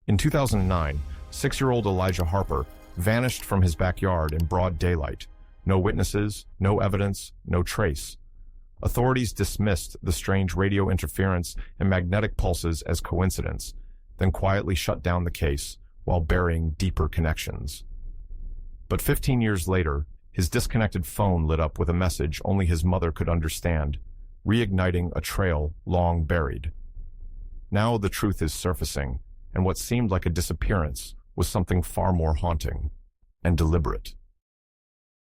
In 2009, 6-year-old Elijah Harper vanished from his backyard in broad daylight. No witnesses, no evidence, no trace. Authorities dismissed the strange radio interference and magnetic pulses as coincidence, then quietly shut down the case while burying deeper connections. But 15 years later, his disconnected phone lit up with a message only his mother could understand, reigniting a trail long buried. Now the truth is surfacing, and what seemed like a disappearance was something far more haunting and deliberate.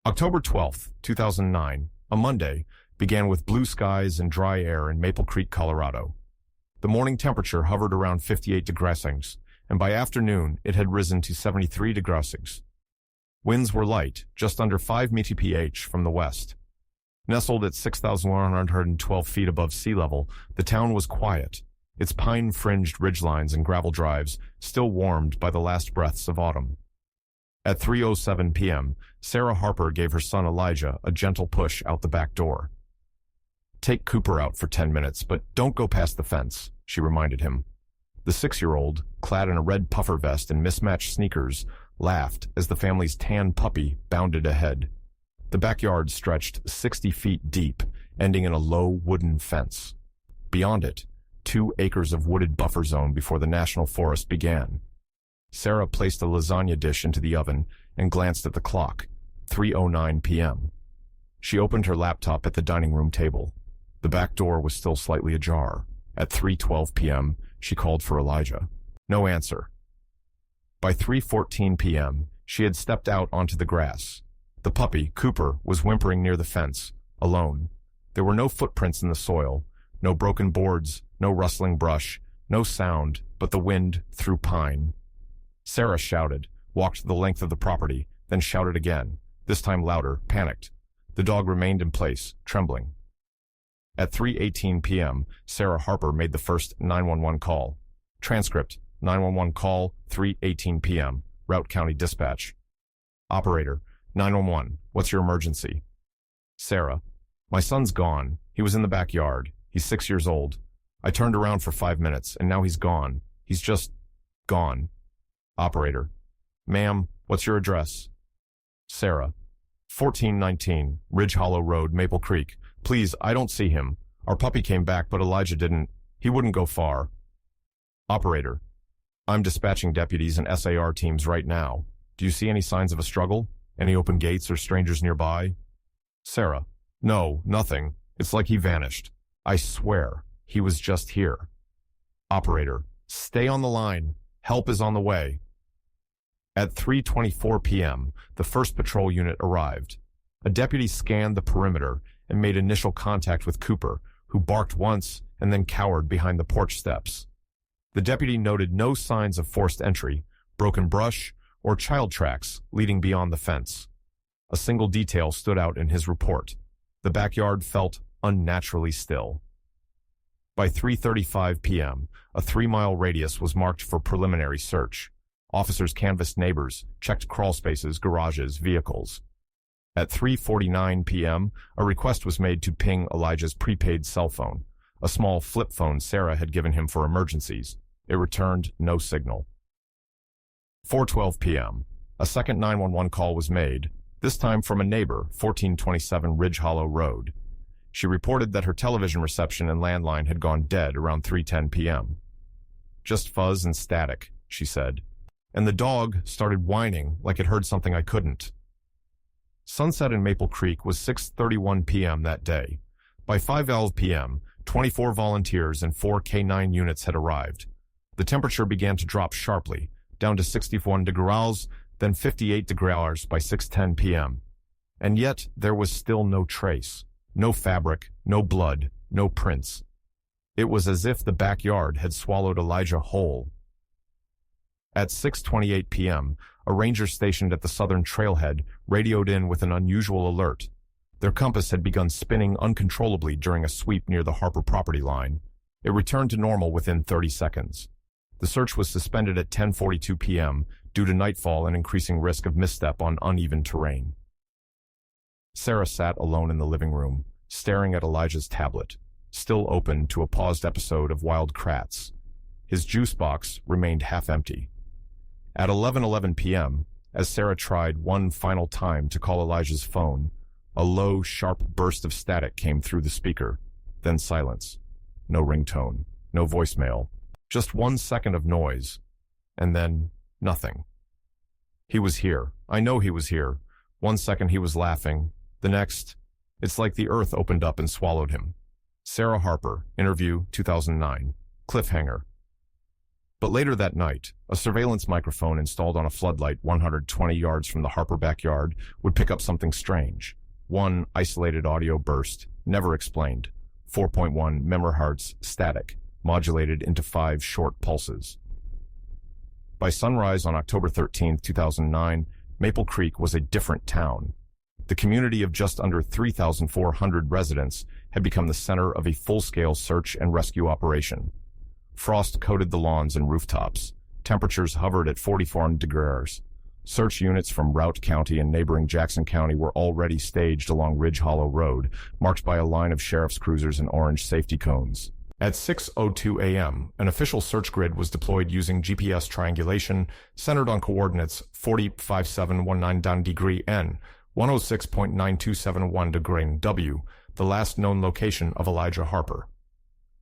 October 12, 2009, a Monday, began with blue skies and dry air in Maple Creek, Colorado. The morning temperature hovered around 58 degrees, and by afternoon it had risen to 73 degrees. Winds were light, just under 5 mph from the west. Nestled at 6,112 feet above sea level, the town was quiet, its pine-fringed ridgelines and gravel drives still warmed by the last breaths of autumn. At 3:07 p.m., Sarah Harper gave her son Elijah a gentle push out the back door. "Take Cooper out for 10 minutes, but don't go past the fence," she reminded him. The 6-year-old, clad in a red puffer vest and mismatched sneakers, laughed as the family's tan puppy bounded ahead. The backyard stretched 60 feet deep, ending in a low wooden fence. Beyond it, 2 acres of wooded buffer zone before the national forest began. Sarah placed a lasagna dish into the oven and glanced at the clock, 3:09 p.m. She opened her laptop at the dining room table. The back door was still slightly ajar. At 3:12 p.m., she called for Elijah. No answer. By 3:14 p.m., she had stepped out onto the grass. The puppy, Cooper, was whimpering near the fence, alone. There were no footprints in the soil, no broken boards, no rustling brush, no sound but the wind through pine. Sarah shouted, walked the length of the property, then shouted again, this time louder, panicked. The dog remained in place, trembling. At 3:18 p.m., Sarah Harper made the first 911 call. Transcript, 911 call, 3:18 p.m., Routt County Dispatch. Operator, 911, what's your emergency? Sarah, my son's gone. He was in the backyard. He's 6 years old. I turned around for 5 minutes, and now he's gone. He's just gone. Operator, ma'am, what's your address? Sarah, 1419, Ridge Hollow Road, Maple Creek. Please, I don't see him. Our puppy came back, but Elijah didn't. He wouldn't go far. Operator, I'm dispatching deputies and SAR teams right now. Do you see any signs of a struggle? Any open gates or strangers nearby? Sarah, no, nothing. It's like he vanished. I swear, he was just here. Operator, stay on the line. Help is on the way. At 3:24 p.m., the first patrol unit arrived. A deputy scanned the perimeter and made initial contact with Cooper, who barked once and then cowered behind the porch steps. The deputy noted no signs of forced entry, broken brush, or child tracks leading beyond the fence. A single detail stood out in his report. The backyard felt unnaturally still. By 3:35 p.m., a 3-mile radius was marked for preliminary search. Officers canvassed neighbors, checked crawl spaces, garages, vehicles. At 3:49 p.m., a request was made to ping Elijah's prepaid cell phone, a small flip phone Sarah had given him for emergencies. It returned no signal. 4:12 p.m., a second 911 call was made, this time from a neighbor, 1427 Ridge Hollow Road. She reported that her television reception and landline had gone dead around 3:10 p.m. Just fuzz and static, she said. And the dog started whining like it heard something I couldn't. Sunset in Maple Creek was 6:31 p.m. that day. By 5:12 p.m., 24 volunteers and 4 K9 units had arrived. The temperature began to drop sharply, down to 61 degrees, then 58 degrees by 6:10 p.m. And yet there was still no trace, no fabric, no blood, no prints. It was as if the backyard had swallowed Elijah whole. At 6:28 p.m., a ranger stationed at the southern trailhead radioed in with an unusual alert. Their compass had begun spinning uncontrollably during a sweep near the Harper property line. It returned to normal within 30 seconds. The search was suspended at 10:42 p.m. due to nightfall and increasing risk of misstep on uneven terrain. Sarah sat alone in the living room, staring at Elijah's tablet, still open to a paused episode of Wild Kratts. His juice box remained half empty. At 11:11 p.m., as Sarah tried one final time to call Elijah's phone, a low, sharp burst of static came through the speaker, then silence. No ringtone, no voicemail, just 1 second of noise, and then nothing. He was here. I know he was here. 1 second he was laughing. The next, it's like the earth opened up and swallowed him. Sarah Harper, interview 2009, cliffhanger. But later that night, a surveillance microphone installed on a floodlight 120 yards from the Harper backyard would pick up something strange. One isolated audio burst, never explained. 4.1 megahertz static, modulated into 5 short pulses. By sunrise on October 13, 2009, Maple Creek was a different town. The community of just under 3,400 residents had become the center of a full-scale search and rescue operation. Frost coated the lawns and rooftops. Temperatures hovered at 44 degrees. Search units from Routt County and neighboring Jackson County were already staged along Ridge Hollow Road, marked by a line of sheriff's cruisers and orange safety cones. At 6:02 a.m., an official search grid was deployed using GPS triangulation centered on coordinates 40.5719 degree N, 106.9271 degree W, the last known location of Elijah Harper.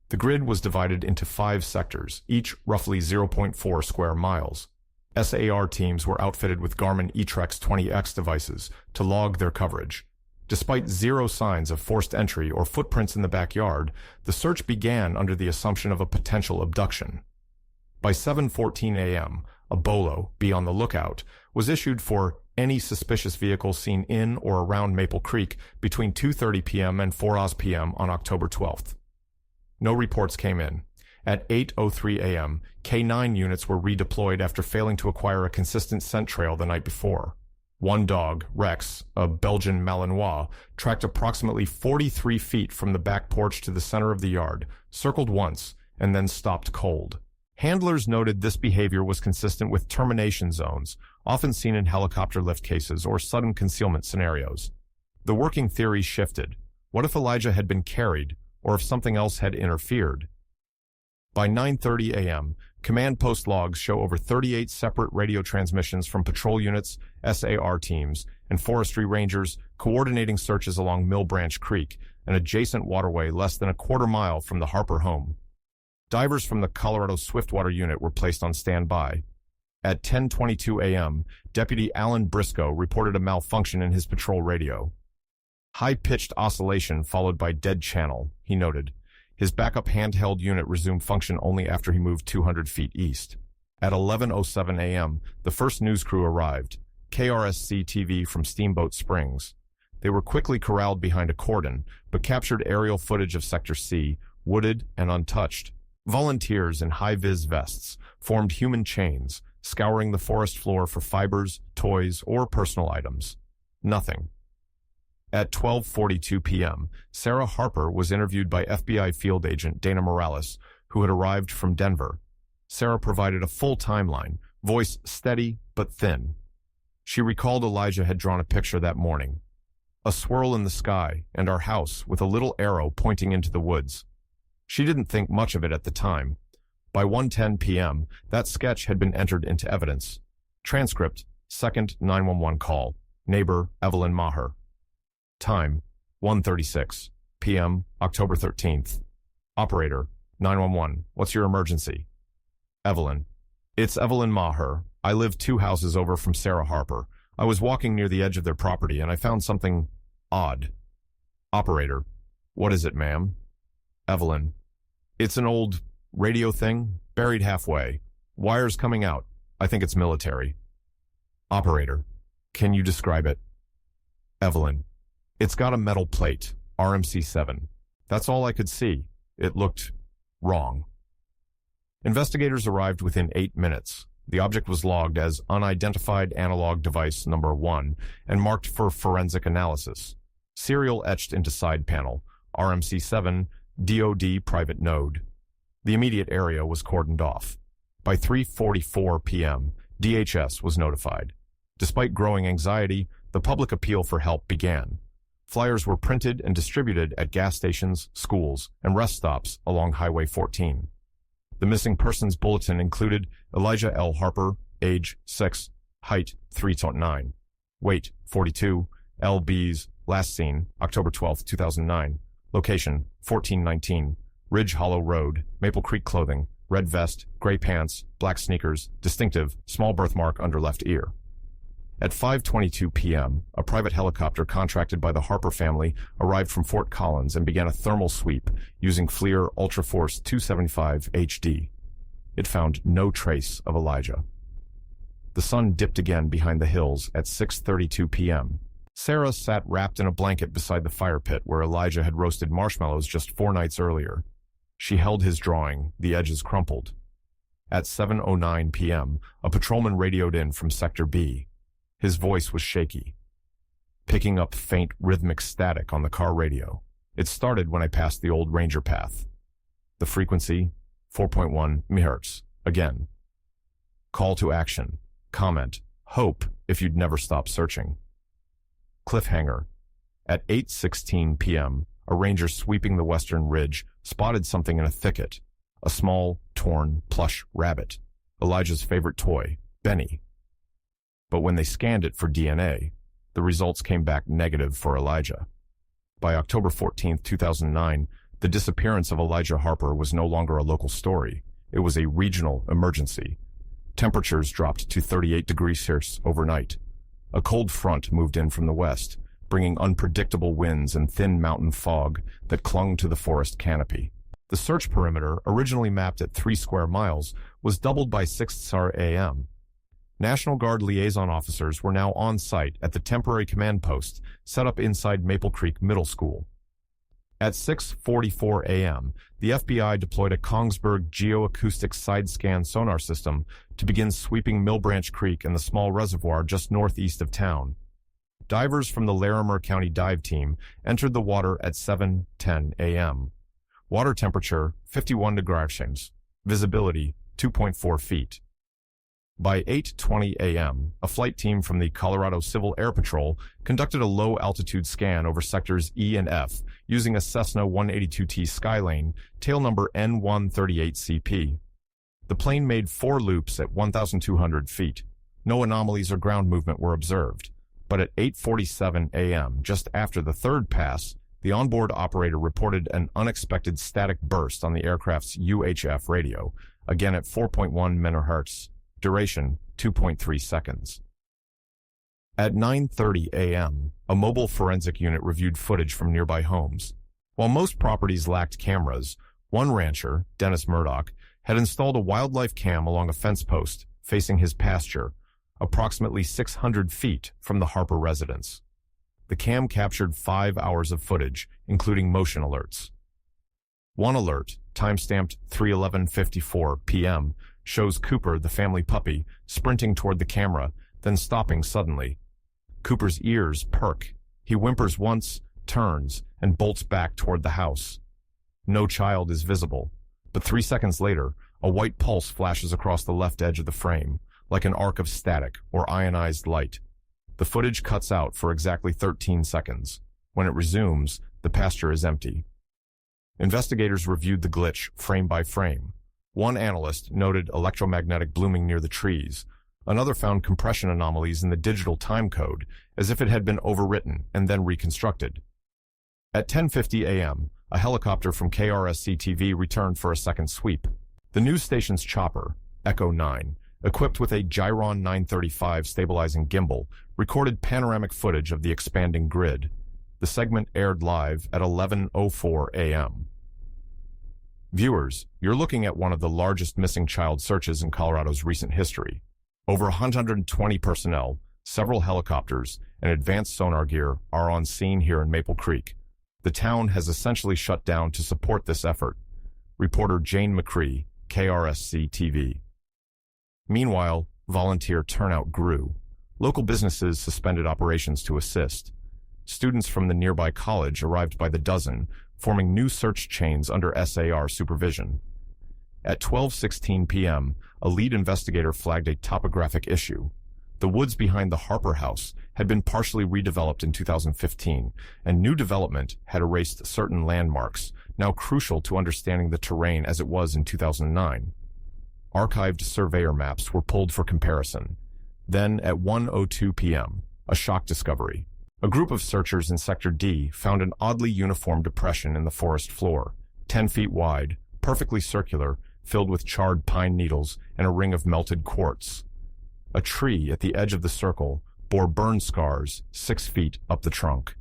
The grid was divided into 5 sectors, each roughly 0.4 square miles. SAR teams were outfitted with Garmin eTrex 20X devices to log their coverage. Despite 0 signs of forced entry or footprints in the backyard, the search began under the assumption of a potential abduction. By 7:14 a.m., a BOLO, be on the lookout, was issued for any suspicious vehicle seen in or around Maple Creek between 2:30 p.m. and 4 p.m. on October 12th. No reports came in. At 8:03 a.m., K9 units were redeployed after failing to acquire a consistent scent trail the night before. One dog, Rex, a Belgian Malinois, tracked approximately 43 feet from the back porch to the center of the yard, circled once, and then stopped cold. Handlers noted this behavior was consistent with termination zones, often seen in helicopter lift cases or sudden concealment scenarios. The working theory shifted. What if Elijah had been carried, or if something else had interfered? By 9:30 a.m., command post logs show over 38 separate radio transmissions from patrol units, SAR teams, and forestry rangers coordinating searches along Mill Branch Creek, an adjacent waterway less than a quarter mile from the Harper home. Divers from the Colorado Swiftwater unit were placed on standby. At 10:22 a.m., Deputy Alan Briscoe reported a malfunction in his patrol radio. High-pitched oscillation followed by dead channel, he noted. His backup handheld unit resumed function only after he moved 200 feet east. At 11:07 a.m., the first news crew arrived, KRSC-TV from Steamboat Springs. They were quickly corralled behind a cordon, but captured aerial footage of Sector C, wooded and untouched. Volunteers in high-vis vests formed human chains, scouring the forest floor for fibers, toys, or personal items. Nothing. At 12:42 p.m., Sarah Harper was interviewed by FBI field agent Dana Morales, who had arrived from Denver. Sarah provided a full timeline, voice steady but thin. She recalled Elijah had drawn a picture that morning. A swirl in the sky and our house with a little arrow pointing into the woods. She didn't think much of it at the time. By 1:10 p.m., that sketch had been entered into evidence. Transcript, second 911 call. Neighbor, Evelyn Maher. Time, 1:36 p.m., October 13th. Operator, 911, what's your emergency? Evelyn, it's Evelyn Maher. I live 2 houses over from Sarah Harper. I was walking near the edge of their property and I found something odd. Operator, what is it, ma'am? Evelyn, it's an old radio thing, buried halfway. Wires coming out. I think it's military. Operator, can you describe it? Evelyn, it's got a metal plate, RMC-7. That's all I could see. It looked wrong. Investigators arrived within 8 minutes. The object was logged as unidentified analog device number 1 and marked for forensic analysis. Serial etched into side panel, RMC-7, DOD private node. The immediate area was cordoned off. By 3:44 p.m., DHS was notified. Despite growing anxiety, the public appeal for help began. Flyers were printed and distributed at gas stations, schools, and rest stops along Highway 14. The missing persons bulletin included Elijah L. Harper, age 6, height 3.9, weight 42, lbs, last seen October 12, 2009, location 1419, Ridge Hollow Road, Maple Creek clothing, red vest, gray pants, black sneakers, distinctive, small birthmark under left ear. At 5:22 p.m., a private helicopter contracted by the Harper family arrived from Fort Collins and began a thermal sweep using FLIR Ultraforce 275 HD. It found no trace of Elijah. The sun dipped again behind the hills at 6:32 p.m. Sarah sat wrapped in a blanket beside the fire pit where Elijah had roasted marshmallows just 4 nights earlier. She held his drawing, the edges crumpled. At 7:09 p.m., a patrolman radioed in from Sector B. His voice was shaky, picking up faint rhythmic static on the car radio. It started when I passed the old ranger path. The frequency, 4.1 MHz. Again. Call to action. Comment. Hope if you'd never stop searching. Cliffhanger. At 8:16 p.m., a ranger sweeping the western ridge spotted something in a thicket. A small, torn, plush rabbit. Elijah's favorite toy, Benny. But when they scanned it for DNA, the results came back negative for Elijah. By October 14, 2009, the disappearance of Elijah Harper was no longer a local story. It was a regional emergency. Temperatures dropped to 38 degrees Celsius overnight. A cold front moved in from the west, bringing unpredictable winds and thin mountain fog that clung to the forest canopy. The search perimeter, originally mapped at 3 square miles, was doubled by 6 a.m. National Guard liaison officers were now on site at the temporary command post set up inside Maple Creek Middle School. At 6:44 a.m., the FBI deployed a Kongsberg geoacoustic side-scan sonar system to begin sweeping Millbranch Creek and the small reservoir just northeast of town. Divers from the Larimer County Dive Team entered the water at 7:10 a.m. Water temperature, 51 degrees Celsius. Visibility, 2.4 feet. By 8:20 a.m., a flight team from the Colorado Civil Air Patrol conducted a low-altitude scan over sectors E and F using a Cessna 182T Skylane, tail number N138CP. The plane made 4 loops at 1,200 feet. No anomalies or ground movement were observed. But at 8:47 a.m., just after the third pass, the onboard operator reported an unexpected static burst on the aircraft's UHF radio, again at 4.1 MHz. Duration, 2.3 seconds. At 9:30 a.m., a mobile forensic unit reviewed footage from nearby homes. While most properties lacked cameras, one rancher, Dennis Murdoch, had installed a wildlife cam along a fence post facing his pasture, approximately 600 feet from the Harper residence. The cam captured 5 hours of footage, including motion alerts. One alert, timestamped 3:11:54 p.m., shows Cooper, the family puppy, sprinting toward the camera, then stopping suddenly. Cooper's ears perk. He whimpers once, turns, and bolts back toward the house. No child is visible, but 3 seconds later, a white pulse flashes across the left edge of the frame, like an arc of static or ionized light. The footage cuts out for exactly 13 seconds. When it resumes, the pasture is empty. Investigators reviewed the glitch frame by frame. One analyst noted electromagnetic blooming near the trees. Another found compression anomalies in the digital time code, as if it had been overwritten and then reconstructed. At 10:50 a.m., a helicopter from KRSC-TV returned for a second sweep. The news station's chopper, Echo 9, equipped with a Gyron 935 stabilizing gimbal, recorded panoramic footage of the expanding grid. The segment aired live at 11:04 a.m. Viewers, you're looking at one of the largest missing child searches in Colorado's recent history. Over 120 personnel, several helicopters, and advanced sonar gear are on scene here in Maple Creek. The town has essentially shut down to support this effort. Reporter Jane McCree, KRSC-TV. Meanwhile, volunteer turnout grew. Local businesses suspended operations to assist. Students from the nearby college arrived by the dozen, forming new search chains under SAR supervision. At 12:16 p.m., a lead investigator flagged a topographic issue. The woods behind the Harper house had been partially redeveloped in 2015, and new development had erased certain landmarks, now crucial to understanding the terrain as it was in 2009. Archived surveyor maps were pulled for comparison. Then, at 1:02 p.m., a shock discovery. A group of searchers in Sector D found an oddly uniform depression in the forest floor, 10 feet wide, perfectly circular, filled with charred pine needles and a ring of melted quartz. A tree at the edge of the circle bore burn scars 6 feet up the trunk.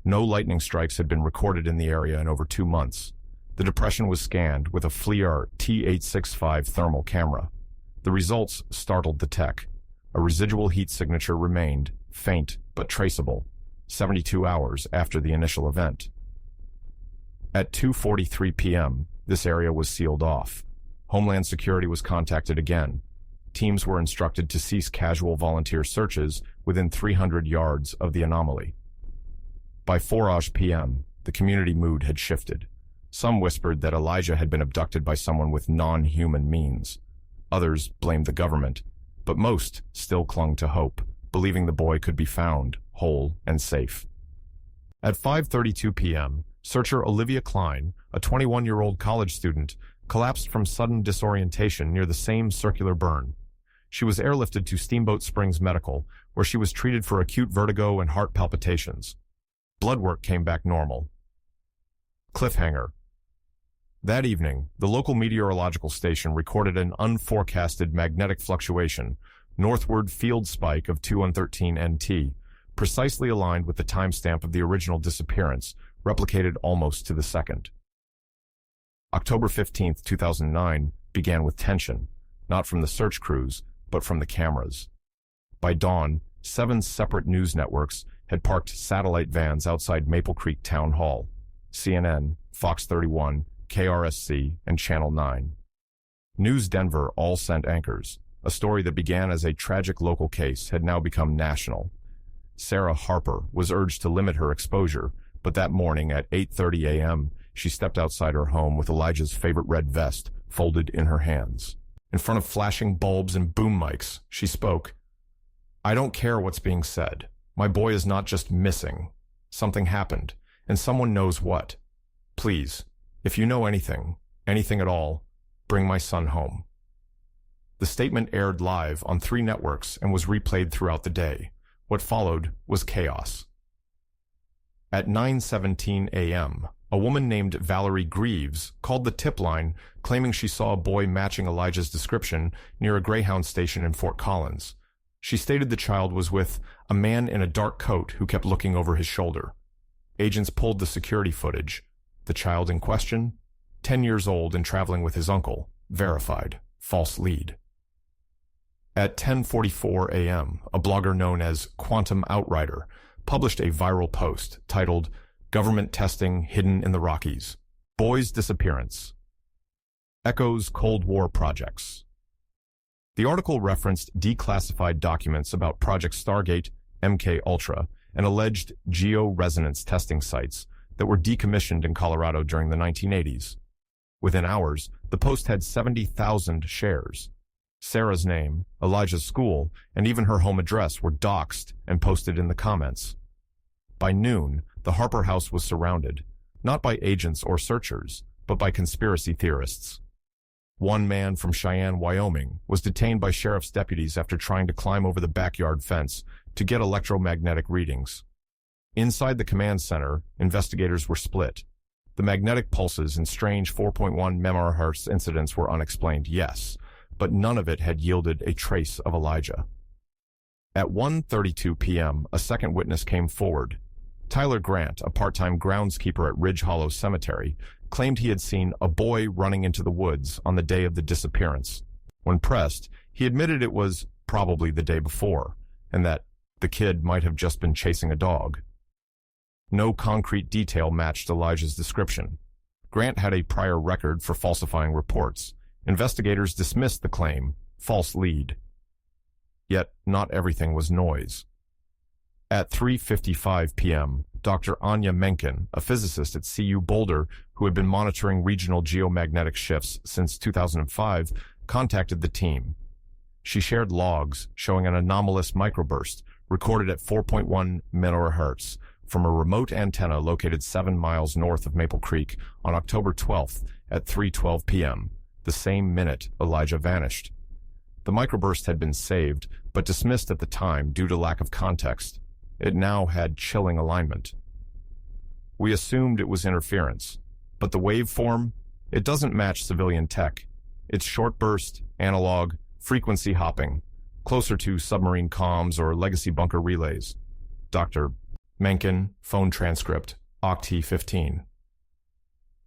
No lightning strikes had been recorded in the area in over 2 months. The depression was scanned with a FLIR T865 thermal camera. The results startled the tech. A residual heat signature remained, faint but traceable, 72 hours after the initial event. At 2:43 p.m., this area was sealed off. Homeland Security was contacted again. Teams were instructed to cease casual volunteer searches within 300 yards of the anomaly. By 4:00 p.m., the community mood had shifted. Some whispered that Elijah had been abducted by someone with non-human means. Others blamed the government, but most still clung to hope, believing the boy could be found, whole and safe. At 5:32 p.m., searcher Olivia Klein, a 21-year-old college student, collapsed from sudden disorientation near the same circular burn. She was airlifted to Steamboat Springs Medical, where she was treated for acute vertigo and heart palpitations. Blood work came back normal. Cliffhanger. That evening, the local meteorological station recorded an unforecasted magnetic fluctuation, northward field spike of 2113 NT, precisely aligned with the timestamp of the original disappearance, replicated almost to the second. October 15, 2009, began with tension, not from the search crews, but from the cameras. By dawn, 7 separate news networks had parked satellite vans outside Maple Creek Town Hall: CNN, Fox 31, KRSC, and Channel 9. News Denver all sent anchors. A story that began as a tragic local case had now become national. Sarah Harper was urged to limit her exposure, but that morning at 8:30 a.m., she stepped outside her home with Elijah's favorite red vest folded in her hands. In front of flashing bulbs and boom mics, she spoke. "I don't care what's being said. My boy is not just missing. Something happened, and someone knows what. Please, if you know anything at all, bring my son home." The statement aired live on 3 networks and was replayed throughout the day. What followed was chaos. At 9:17 a.m., a woman named Valerie Greaves called the tip line claiming she saw a boy matching Elijah's description near a Greyhound station in Fort Collins. She stated the child was with a man in a dark coat who kept looking over his shoulder. Agents pulled the security footage. The child in question, 10 years old and traveling with his uncle, verified, false lead. At 10:44 a.m., a blogger known as Quantum Outrider published a viral post titled "Government Testing Hidden in the Rockies. Boy's Disappearance. Echoes Cold War Projects." The article referenced declassified documents about Project Stargate, MK Ultra, and alleged georesonance testing sites that were decommissioned in Colorado during the 1980s. Within hours, the post had 70,000 shares. Sarah's name, Elijah's school, and even her home address were doxed and posted in the comments. By noon, the Harper house was surrounded, not by agents or searchers, but by conspiracy theorists. One man from Cheyenne, Wyoming, was detained by sheriff's deputies after trying to climb over the backyard fence to get electromagnetic readings. Inside the command center, investigators were split. The magnetic pulses and strange 4.1 MHz incidents were unexplained, yes, but none of it had yielded a trace of Elijah. At 1:32 p.m., a second witness came forward. Tyler Grant, a part-time groundskeeper at Ridge Hollow Cemetery, claimed he had seen a boy running into the woods on the day of the disappearance. When pressed, he admitted it was probably the day before, and that the kid might have just been chasing a dog. No concrete detail matched Elijah's description. Grant had a prior record for falsifying reports. Investigators dismissed the claim, false lead. Yet not everything was noise. At 3:55 p.m., Dr. Anya Menken, a physicist at CU Boulder who had been monitoring regional geomagnetic shifts since 2005, contacted the team. She shared logs showing an anomalous microburst recorded at 4.1 MHz from a remote antenna located 7 miles north of Maple Creek on October 12th at 3:12 p.m. the same minute Elijah vanished. The microburst had been saved, but dismissed at the time due to lack of context. It now had chilling alignment. We assumed it was interference, but the waveform, it doesn't match civilian tech. It's short burst, analog, frequency hopping, closer to submarine comms or legacy bunker relays. Dr. Mencken, phone transcript, Octi 15.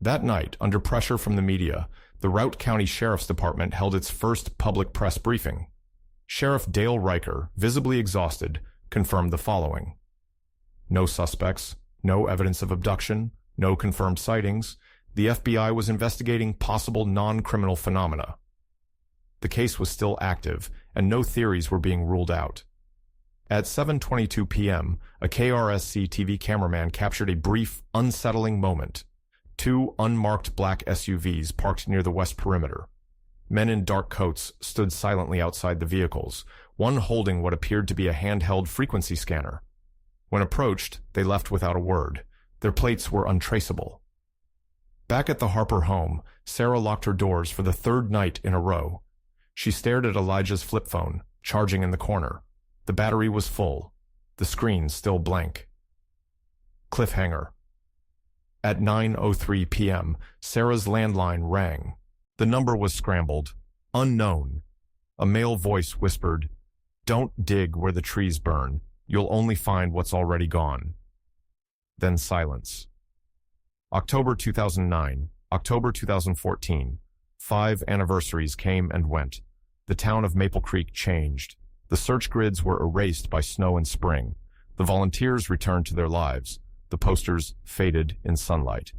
That night, under pressure from the media, the Routt County Sheriff's Department held its first public press briefing. Sheriff Dale Riker, visibly exhausted, confirmed the following. No suspects, no evidence of abduction, no confirmed sightings. The FBI was investigating possible non-criminal phenomena. The case was still active, and no theories were being ruled out. At 7:22 p.m., a KRSC TV cameraman captured a brief, unsettling moment. Two unmarked black SUVs parked near the west perimeter. Men in dark coats stood silently outside the vehicles, one holding what appeared to be a handheld frequency scanner. When approached, they left without a word. Their plates were untraceable. Back at the Harper home, Sarah locked her doors for the third night in a row. She stared at Elijah's flip phone, charging in the corner. The battery was full. The screen still blank. Cliffhanger. At 9:03 p.m., Sarah's landline rang. The number was scrambled. Unknown. A male voice whispered, "Don't dig where the trees burn. You'll only find what's already gone." Then silence. October 2009, October 2014. 5 anniversaries came and went. The town of Maple Creek changed. The search grids were erased by snow and spring. The volunteers returned to their lives. The posters faded in sunlight.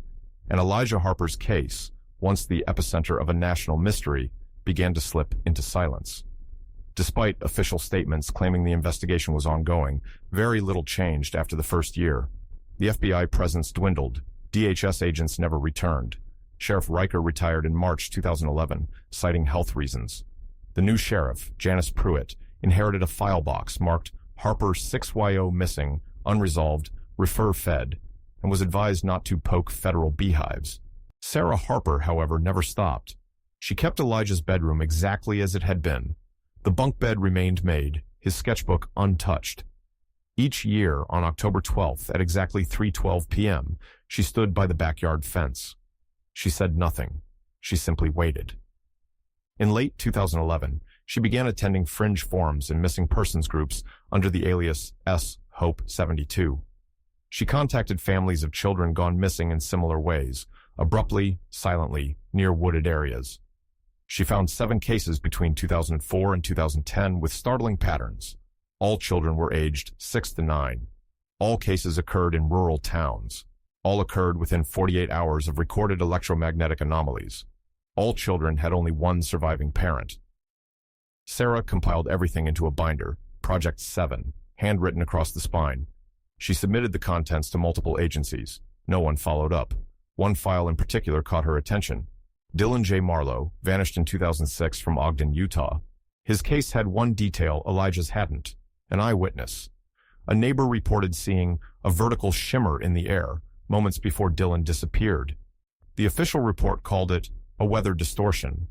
And Elijah Harper's case, once the epicenter of a national mystery, began to slip into silence. Despite official statements claiming the investigation was ongoing, very little changed after the first year. The FBI presence dwindled. DHS agents never returned. Sheriff Riker retired in March 2011, citing health reasons. The new sheriff, Janice Pruitt, inherited a file box marked Harper 6YO missing, unresolved, refer Fed, and was advised not to poke federal beehives. Sarah Harper, however, never stopped. She kept Elijah's bedroom exactly as it had been. The bunk bed remained made, his sketchbook untouched. Each year, on October 12th at exactly 3:12 p.m., she stood by the backyard fence. She said nothing. She simply waited. In late 2011, she began attending fringe forums and missing persons groups under the alias S. Hope 72. She contacted families of children gone missing in similar ways, abruptly, silently, near wooded areas. She found 7 cases between 2004 and 2010 with startling patterns. All children were aged 6 to 9. All cases occurred in rural towns. All occurred within 48 hours of recorded electromagnetic anomalies. All children had only one surviving parent. Sarah compiled everything into a binder, Project 7, handwritten across the spine. She submitted the contents to multiple agencies. No one followed up. One file in particular caught her attention. Dylan J. Marlowe vanished in 2006 from Ogden, Utah. His case had one detail Elijah's hadn't: an eyewitness. A neighbor reported seeing a vertical shimmer in the air moments before Dylan disappeared. The official report called it a weather distortion.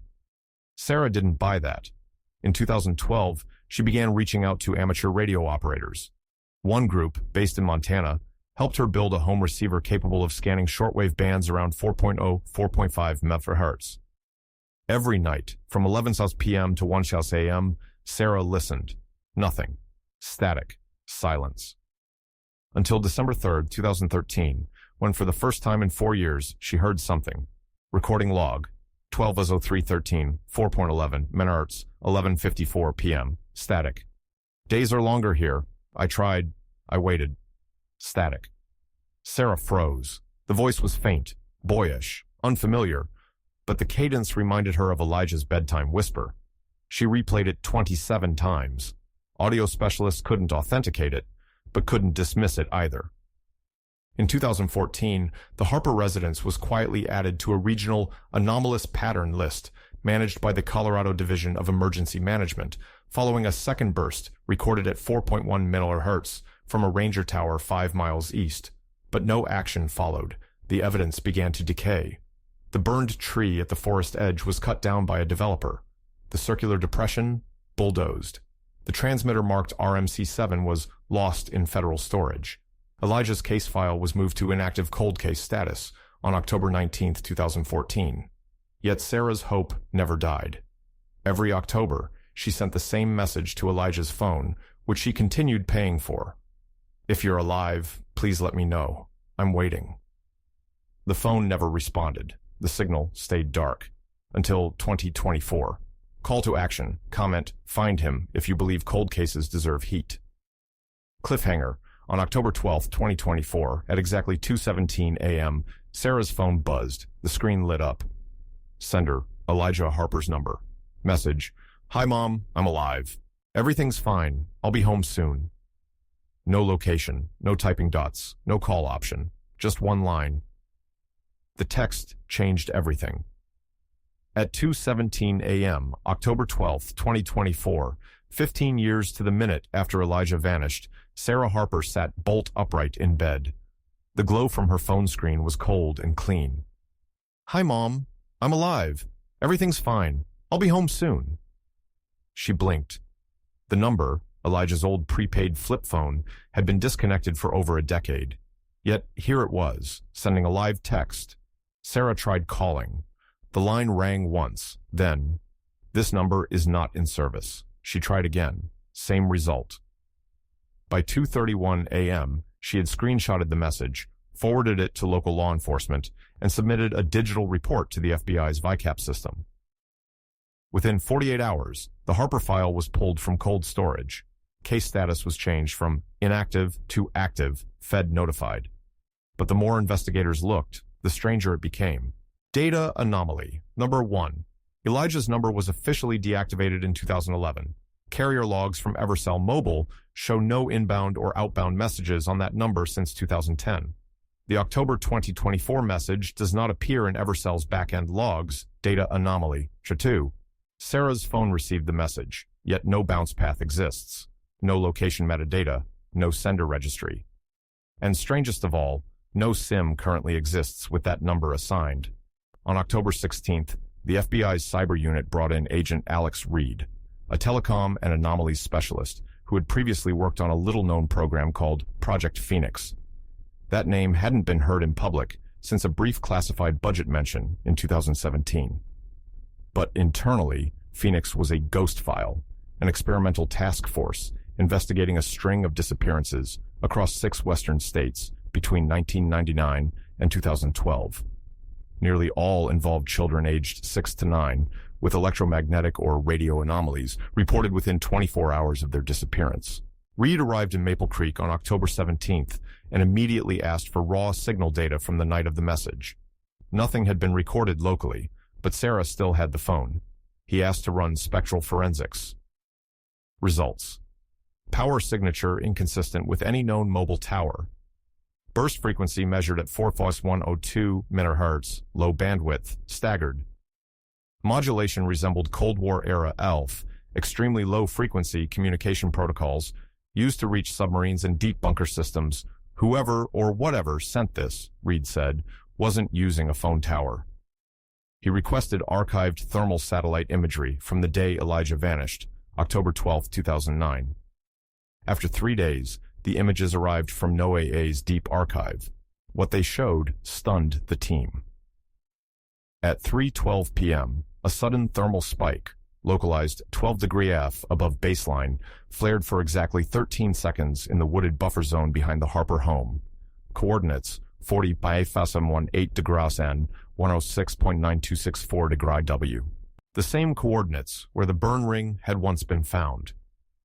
Sarah didn't buy that. In 2012, she began reaching out to amateur radio operators. One group, based in Montana, helped her build a home receiver capable of scanning shortwave bands around 4.0-4.5 MHz. Every night, from 11 p.m. to 1 a.m., Sarah listened. Nothing. Static. Silence. Until December 3, 2013, when for the first time in 4 years, she heard something. Recording log. 12:03:13, 4.11 MHz, 11:54 p.m. Static. Days are longer here. I tried. I waited. Static. Sarah froze. The voice was faint, boyish, unfamiliar, but the cadence reminded her of Elijah's bedtime whisper. She replayed it 27 times. Audio specialists couldn't authenticate it, but couldn't dismiss it either. In 2014, the Harper residence was quietly added to a regional anomalous pattern list managed by the Colorado Division of Emergency Management, following a second burst recorded at 4.1 MHz from a ranger tower 5 miles east. But no action followed. The evidence began to decay. The burned tree at the forest edge was cut down by a developer. The circular depression, bulldozed. The transmitter marked RMC-7 was lost in federal storage. Elijah's case file was moved to inactive cold case status on October 19, 2014. Yet Sarah's hope never died. Every October, she sent the same message to Elijah's phone, which she continued paying for. "If you're alive, please let me know. I'm waiting." The phone never responded. The signal stayed dark. Until 2024. Call to action. Comment, "Find him if you believe cold cases deserve heat." Cliffhanger. On October 12, 2024, at exactly 2:17 a.m., Sarah's phone buzzed. The screen lit up. Sender, Elijah Harper's number. Message, "Hi Mom, I'm alive. Everything's fine. I'll be home soon." No location, no typing dots, no call option, just one line. The text changed everything. At 2:17 a.m., October 12, 2024, 15 years to the minute after Elijah vanished, Sarah Harper sat bolt upright in bed. The glow from her phone screen was cold and clean. "Hi, Mom. I'm alive. Everything's fine. I'll be home soon." She blinked. The number, Elijah's old prepaid flip phone, had been disconnected for over a decade. Yet here it was, sending a live text. Sarah tried calling. The line rang once, then, "This number is not in service." She tried again. Same result. By 2:31 a.m., she had screenshotted the message, forwarded it to local law enforcement, and submitted a digital report to the FBI's VICAP system. Within 48 hours, the Harper file was pulled from cold storage. Case status was changed from inactive to active, Fed notified. But the more investigators looked, the stranger it became. Data anomaly. Number 1. Elijah's number was officially deactivated in 2011. Carrier logs from Evercell Mobile show no inbound or outbound messages on that number since 2010. The October 2024 message does not appear in Evercell's back-end logs. Data anomaly. 2. Sarah's phone received the message, yet no bounce path exists. No location metadata, no sender registry. And strangest of all, no SIM currently exists with that number assigned. On October 16th, the FBI's cyber unit brought in Agent Alex Reed, a telecom and anomalies specialist who had previously worked on a little-known program called Project Phoenix. That name hadn't been heard in public since a brief classified budget mention in 2017. But internally, Phoenix was a ghost file, an experimental task force investigating a string of disappearances across 6 western states between 1999 and 2012. Nearly all involved children aged 6 to 9, with electromagnetic or radio anomalies reported within 24 hours of their disappearance. Reed arrived in Maple Creek on October 17th and immediately asked for raw signal data from the night of the message. Nothing had been recorded locally, but Sarah still had the phone. He asked to run spectral forensics. Results. Power signature inconsistent with any known mobile tower. Burst frequency measured at 4.102 MHz, low bandwidth, staggered. Modulation resembled Cold War-era ELF, extremely low-frequency communication protocols used to reach submarines and deep bunker systems. Whoever or whatever sent this, Reed said, wasn't using a phone tower. He requested archived thermal satellite imagery from the day Elijah vanished, October 12, 2009. After 3 days, the images arrived from NOAA's deep archive. What they showed stunned the team. At 3:12 p.m., a sudden thermal spike, localized 12° F above baseline, flared for exactly 13 seconds in the wooded buffer zone behind the Harper home. Coordinates 40 by 18 degrees N, 106.9264 degree W. The same coordinates where the burn ring had once been found.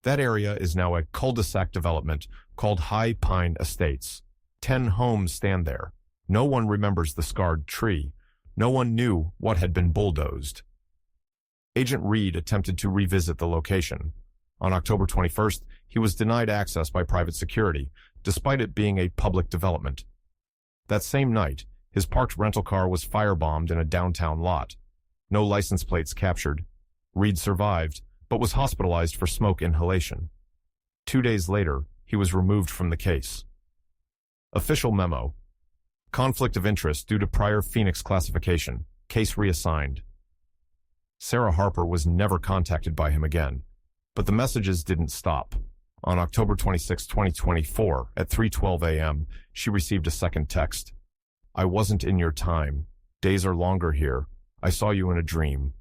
That area is now a cul-de-sac development called High Pine Estates. 10 homes stand there. No one remembers the scarred tree. No one knew what had been bulldozed. Agent Reed attempted to revisit the location. On October 21st, he was denied access by private security, despite it being a public development. That same night, his parked rental car was firebombed in a downtown lot. No license plates captured. Reed survived, but was hospitalized for smoke inhalation. 2 days later, he was removed from the case. Official memo. Conflict of interest due to prior Phoenix classification. Case reassigned. Sarah Harper was never contacted by him again, but the messages didn't stop. On October 26, 2024, at 3:12 a.m., she received a second text. I wasn't in your time. Days are longer here. I saw you in a dream.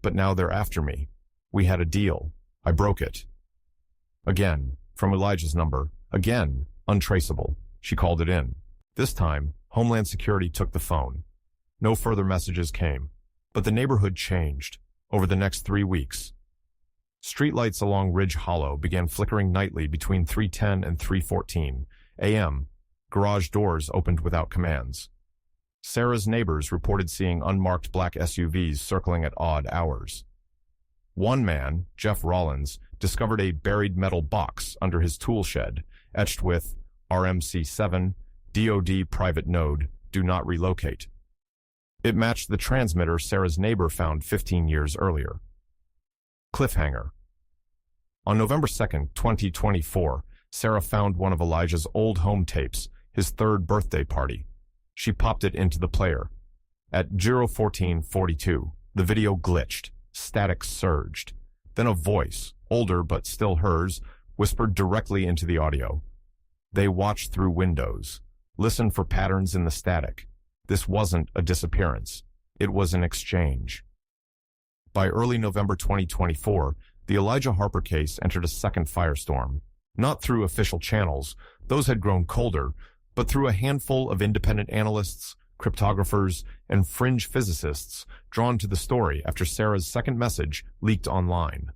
But now they're after me. We had a deal. I broke it. Again, from Elijah's number. Again, untraceable. She called it in. This time, Homeland Security took the phone. No further messages came. But the neighborhood changed over the next 3 weeks. Streetlights along Ridge Hollow began flickering nightly between 3:10 and 3:14 a.m. Garage doors opened without commands. Sarah's neighbors reported seeing unmarked black SUVs circling at odd hours. One man, Jeff Rollins, discovered a buried metal box under his tool shed, etched with RMC-7, DoD private node, do not relocate. It matched the transmitter Sarah's neighbor found 15 years earlier. Cliffhanger. On November 2, 2024, Sarah found one of Elijah's old home tapes, his third birthday party. She popped it into the player. At 0:14:42, the video glitched, static surged. Then a voice, older but still hers, whispered directly into the audio. They watched through windows, listened for patterns in the static. This wasn't a disappearance. It was an exchange. By early November 2024, the Elijah Harper case entered a second firestorm. Not through official channels, those had grown colder, but through a handful of independent analysts, cryptographers, and fringe physicists drawn to the story after Sarah's second message leaked online.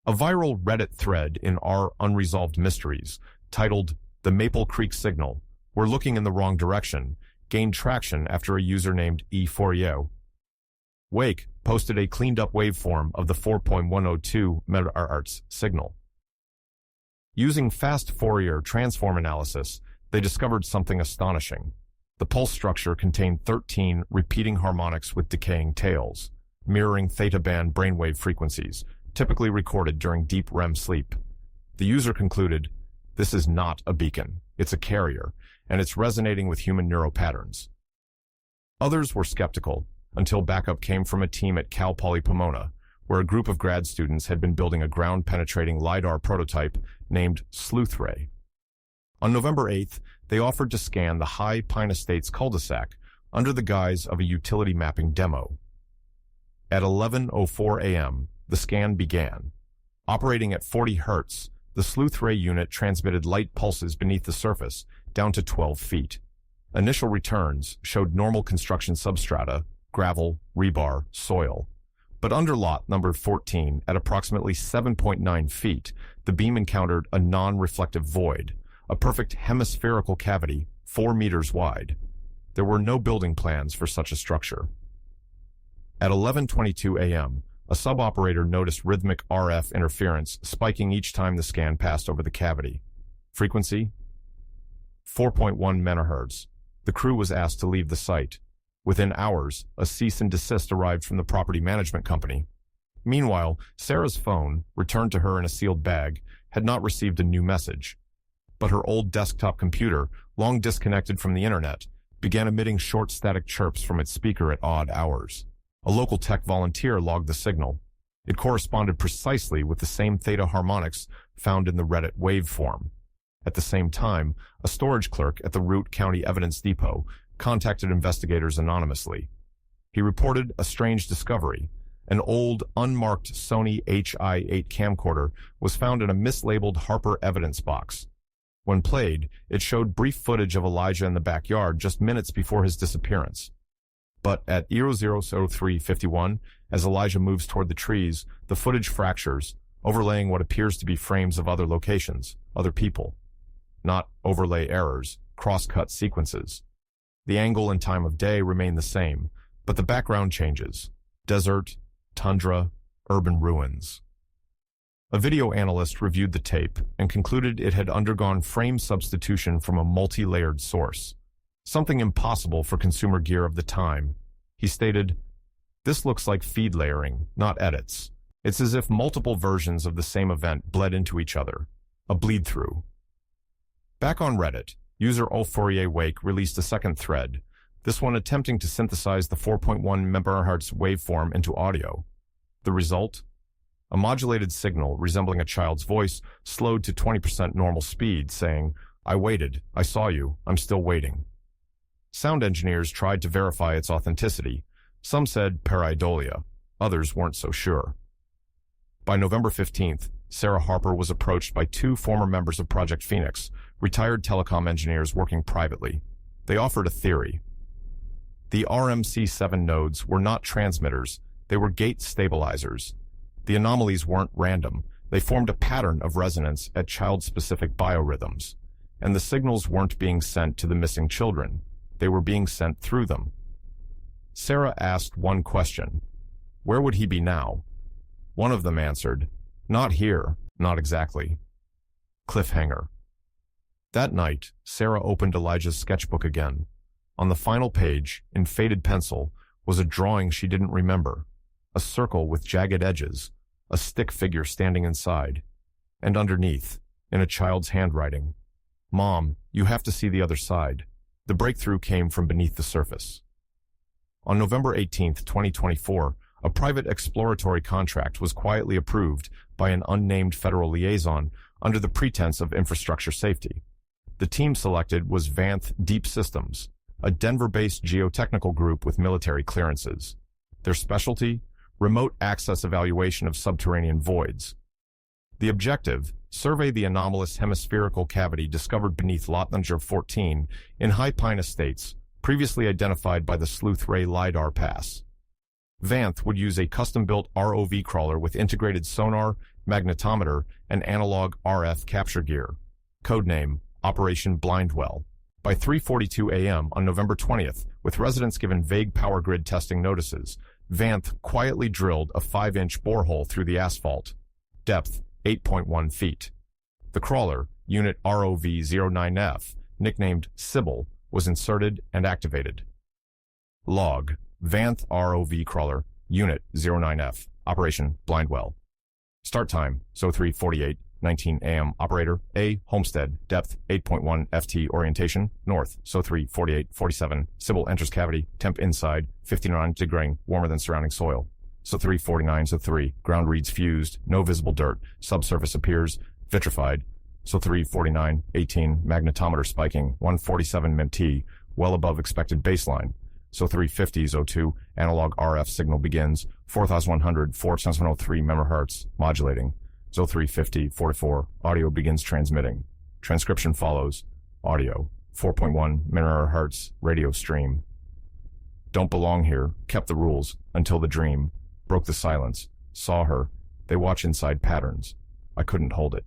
A viral Reddit thread in our Unresolved Mysteries, titled The Maple Creek Signal, We're Looking in the Wrong Direction, gained traction after a user named E. Fourier. Wake posted a cleaned-up waveform of the 4.102 MHz signal. Using fast Fourier transform analysis, they discovered something astonishing. The pulse structure contained 13 repeating harmonics with decaying tails, mirroring theta band brainwave frequencies, typically recorded during deep REM sleep. The user concluded, this is not a beacon, it's a carrier, and it's resonating with human neural patterns. Others were skeptical, until backup came from a team at Cal Poly Pomona, where a group of grad students had been building a ground-penetrating LiDAR prototype named Sleuthray. On November 8th, they offered to scan the High Pine Estates cul-de-sac under the guise of a utility mapping demo. At 11:04 a.m., the scan began. Operating at 40 Hz, the Sleuthray unit transmitted light pulses beneath the surface down to 12 feet. Initial returns showed normal construction substrata, gravel, rebar, soil. But under lot number 14, at approximately 7.9 feet, the beam encountered a non-reflective void, a perfect hemispherical cavity 4 meters wide. There were no building plans for such a structure. At 11:22 a.m., a sub-operator noticed rhythmic RF interference spiking each time the scan passed over the cavity. Frequency? 4.1 MHz. The crew was asked to leave the site. Within hours, a cease and desist arrived from the property management company. Meanwhile, Sarah's phone, returned to her in a sealed bag, had not received a new message. But her old desktop computer, long disconnected from the internet, began emitting short static chirps from its speaker at odd hours. A local tech volunteer logged the signal. It corresponded precisely with the same theta harmonics found in the Reddit waveform. At the same time, a storage clerk at the Root County Evidence Depot contacted investigators anonymously. He reported a strange discovery. An old, unmarked Sony Hi-8 camcorder was found in a mislabeled Harper evidence box. When played, it showed brief footage of Elijah in the backyard just minutes before his disappearance. But at 00:03:51, as Elijah moves toward the trees, the footage fractures, overlaying what appears to be frames of other locations, other people. Not overlay errors, cross-cut sequences. The angle and time of day remain the same, but the background changes. Desert, tundra, urban ruins. A video analyst reviewed the tape and concluded it had undergone frame substitution from a multi-layered source. Something impossible for consumer gear of the time. He stated, "This looks like feed layering, not edits. It's as if multiple versions of the same event bled into each other. A bleed-through." Back on Reddit, user Fourier Wake released a second thread, this one attempting to synthesize the 4.1 MHz waveform into audio. The result? A modulated signal resembling a child's voice slowed to 20% normal speed, saying, "I waited, I saw you, I'm still waiting." Sound engineers tried to verify its authenticity. Some said pareidolia, others weren't so sure. By November 15th, Sarah Harper was approached by two former members of Project Phoenix, retired telecom engineers working privately. They offered a theory. The RMC7 nodes were not transmitters, they were gate stabilizers. The anomalies weren't random, they formed a pattern of resonance at child-specific biorhythms. And the signals weren't being sent to the missing children, they were being sent through them. Sarah asked one question: where would he be now? One of them answered, "Not here, not exactly." Cliffhanger. That night, Sarah opened Elijah's sketchbook again. On the final page, in faded pencil, was a drawing she didn't remember. A circle with jagged edges, a stick figure standing inside. And underneath, in a child's handwriting, "Mom, you have to see the other side." The breakthrough came from beneath the surface. On November 18th, 2024, a private exploratory contract was quietly approved by an unnamed federal liaison under the pretense of infrastructure safety. The team selected was Vanth Deep Systems, a Denver-based geotechnical group with military clearances. Their specialty? Remote access evaluation of subterranean voids. The objective? Survey the anomalous hemispherical cavity discovered beneath Lottinger 14 in High Pine Estates, previously identified by the Sleuth Ray LiDAR pass. Vanth would use a custom-built ROV crawler with integrated sonar, magnetometer, and analog RF capture gear. Codename, Operation Blindwell. By 3:42 a.m. on November 20th, with residents given vague power grid testing notices, Vanth quietly drilled a 5-inch borehole through the asphalt. Depth, 8.1 feet. The crawler, Unit ROV-09F, nicknamed Sybil, was inserted and activated. Log, Vanth ROV Crawler, Unit 09F, Operation Blindwell. Start time, SO 3:48, 19 a.m. Operator, A. Homestead, depth 8.1 FT, orientation, north, SO 3:48:47. Sybil enters cavity, temp inside, 59 degree, warmer than surrounding soil. SO 3:49, SO 3, ground reads fused, no visible dirt, subsurface appears vitrified. SO 3:49:18, magnetometer spiking, 147 MT, well above expected baseline. SO 350 SO2, analog RF signal begins, 4100, 4703 MHz, modulating. SO 350 44, audio begins transmitting. Transcription follows. Audio, 4.1 MHz, radio stream. Don't belong here, kept the rules, until the dream. Broke the silence, saw her. They watch inside patterns. I couldn't hold it.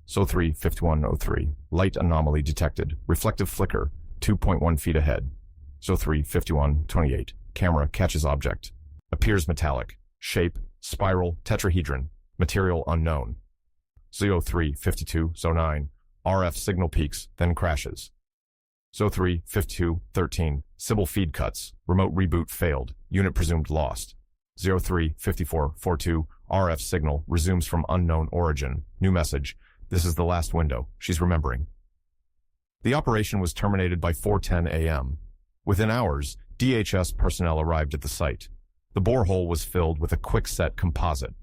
SO 3:51:03, light anomaly detected, reflective flicker, 2.1 feet ahead. SO 3:51:28, camera catches object. Appears metallic, shape, spiral, tetrahedron, material unknown. SO 3:52:09, RF signal peaks, then crashes. SO 3:52:13, Sybil feed cuts, remote reboot failed, unit presumed lost. 03:54:42, RF signal resumes from unknown origin, new message. This is the last window, she's remembering. The operation was terminated by 4:10 a.m. Within hours, DHS personnel arrived at the site. The borehole was filled with a quick-set composite.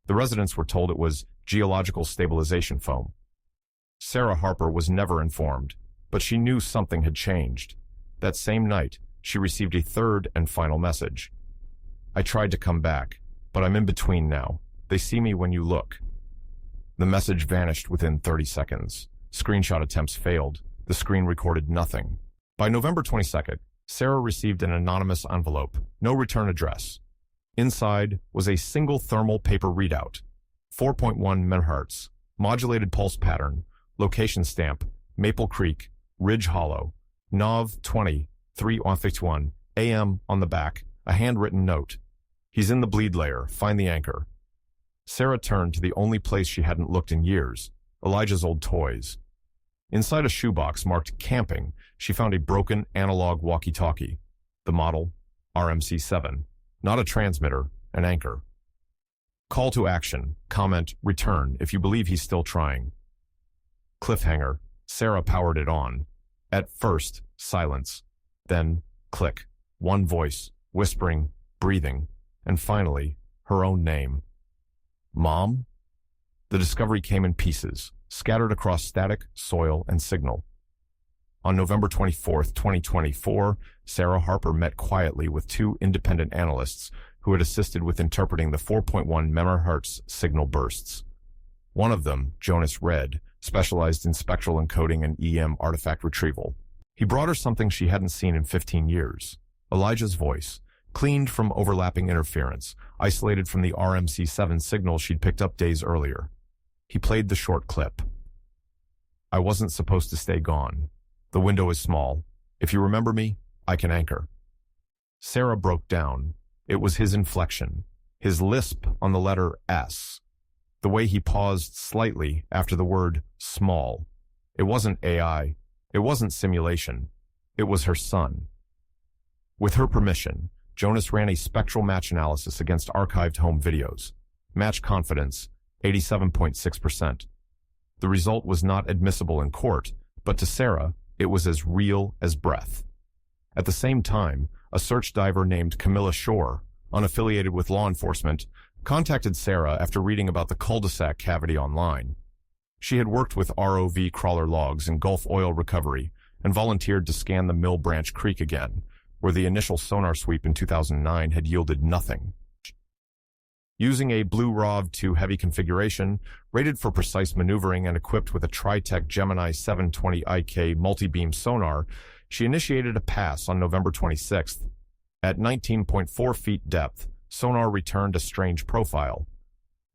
The residents were told it was geological stabilization foam. Sarah Harper was never informed, but she knew something had changed. That same night, she received a third and final message. I tried to come back, but I'm in between now. They see me when you look. The message vanished within 30 seconds. Screenshot attempts failed. The screen recorded nothing. By November 22nd, Sarah received an anonymous envelope, no return address. Inside was a single thermal paper readout, 4.1 MHz, modulated pulse pattern, location stamp, Maple Creek, Ridge Hollow, Nov 20, 3:51 a.m. on the back, a handwritten note. He's in the bleed layer, find the anchor. Sarah turned to the only place she hadn't looked in years, Elijah's old toys. Inside a shoebox marked camping, she found a broken analog walkie-talkie. The model, RMC7. Not a transmitter, an anchor. Call to action, comment, return if you believe he's still trying. Cliffhanger, Sarah powered it on. At first, silence. Then, click. One voice, whispering, breathing, and finally, her own name. Mom? The discovery came in pieces, scattered across static, soil, and signal. On November 24, 2024, Sarah Harper met quietly with two independent analysts who had assisted with interpreting the 4.1 MHz signal bursts. One of them, Jonas Red, specialized in spectral encoding and EM artifact retrieval. He brought her something she hadn't seen in 15 years. Elijah's voice, cleaned from overlapping interference, isolated from the RMC7 signal she'd picked up days earlier. He played the short clip. I wasn't supposed to stay gone. The window is small. If you remember me, I can anchor. Sarah broke down. It was his inflection, his lisp on the letter S. The way he paused slightly after the word small. It wasn't AI. It wasn't simulation. It was her son. With her permission, Jonas ran a spectral match analysis against archived home videos. Match confidence, 87.6%. The result was not admissible in court, but to Sarah, it was as real as breath. At the same time, a search diver named Camilla Shore, unaffiliated with law enforcement, contacted Sarah after reading about the cul-de-sac cavity online. She had worked with ROV crawler logs in Gulf oil recovery and volunteered to scan the Mill Branch Creek again, where the initial sonar sweep in 2009 had yielded nothing. Using a Blue ROV 2 heavy configuration, rated for precise maneuvering and equipped with a Tritech Gemini 720 IK multi-beam sonar, she initiated a pass on November 26th. At 19.4 feet depth, sonar returned a strange profile.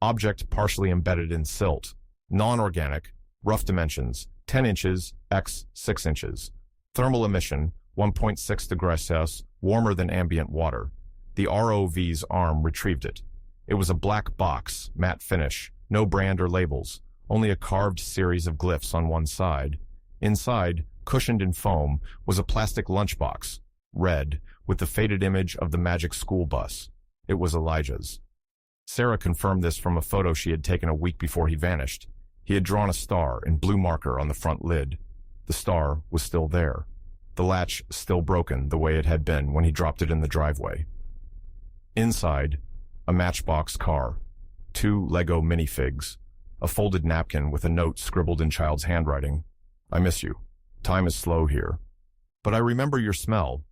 Object partially embedded in silt. Non-organic, rough dimensions, 10 inches x 6 inches. Thermal emission, 1.6 degrees Celsius, warmer than ambient water. The ROV's arm retrieved it. It was a black box, matte finish, no brand or labels, only a carved series of glyphs on one side. Inside, cushioned in foam, was a plastic lunchbox, red, with the faded image of the magic school bus. It was Elijah's. Sarah confirmed this from a photo she had taken a week before he vanished. He had drawn a star in blue marker on the front lid. The star was still there. The latch still broken the way it had been when he dropped it in the driveway. Inside, a Matchbox car, 2 Lego minifigs, a folded napkin with a note scribbled in child's handwriting. I miss you. Time is slow here. But I remember your smell.